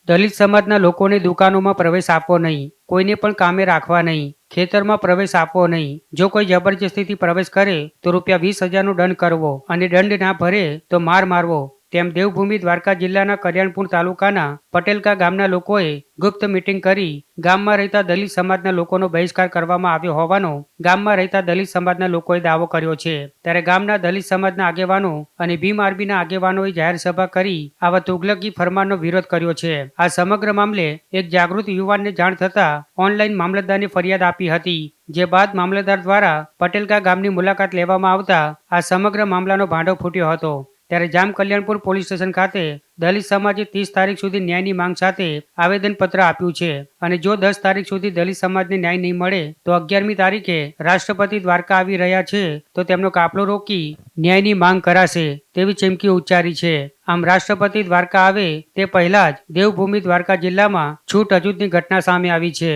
દલિત સમાજના લોકોને દુકાનોમાં પ્રવેશ આપવો નહીં, કોઈને પણ કામે રાખવા નહીં, ખેતરમાં પ્રવેશ આપવો નહીં. જો કોઈ જબરજસ્તીથી પ્રવેશ કરે તો ₹20,000નો દંડ કરવો અને દંડ ના ભરે તો માર મારવો, તેમ દેવભૂમિ દ્વારકા જિલ્લાના કલ્યાણપુર તાલુકાના પટેલકા ગામના લોકોએ ગુપ્ત મીટિંગ કરી ગામમાં રહેતા દલિત સમાજના લોકોનો બહિષ્કાર કરવામાં આવ્યો હોવાનો ગામમાં રહેતા દલિત સમાજના લોકોએ દાવો કર્યો છે. ત્યારે ગામના દલિત સમાજના આગેવાનો અને ભીમ આર્મીના આગેવાનોએ જાહેર સભા કરી આવા તુગલકી ફરમાનનો વિરોધ કર્યો છે. આ સમગ્ર મામલે એક જાગૃત યુવાનને જાણ થતા ઓનલાઈન મામલતદારને ફરિયાદ આપી હતી, જે બાદ મામલતદાર દ્વારા પટેલકા ગામની મુલાકાત લેવામાં આવતા આ સમગ્ર મામલાનો ભાંડો ફૂટ્યો હતો. ત્યારે જામ કલ્યાણપુર પોલીસ સ્ટેશન ખાતે દલિત સમાજે 30 તારીખ સુધી ન્યાયની માંગ સાથે આવેદનપત્ર આપ્યું છે અને જો 10 તારીખ સુધી દલિત સમાજને ન્યાય નહીં મળે તો 11મી તારીખે રાષ્ટ્રપતિ દ્વારકા આવી રહ્યા છે તો તેમનો કાફલો રોકી ન્યાયની માંગ કરાશે તેવી ચીમકી ઉચ્ચારી છે. આમ રાષ્ટ્રપતિ દ્વારકા આવે તે પહેલા જ દેવભૂમિ દ્વારકા જિલ્લામાં છૂટ અછૂતની ઘટના સામે આવી છે.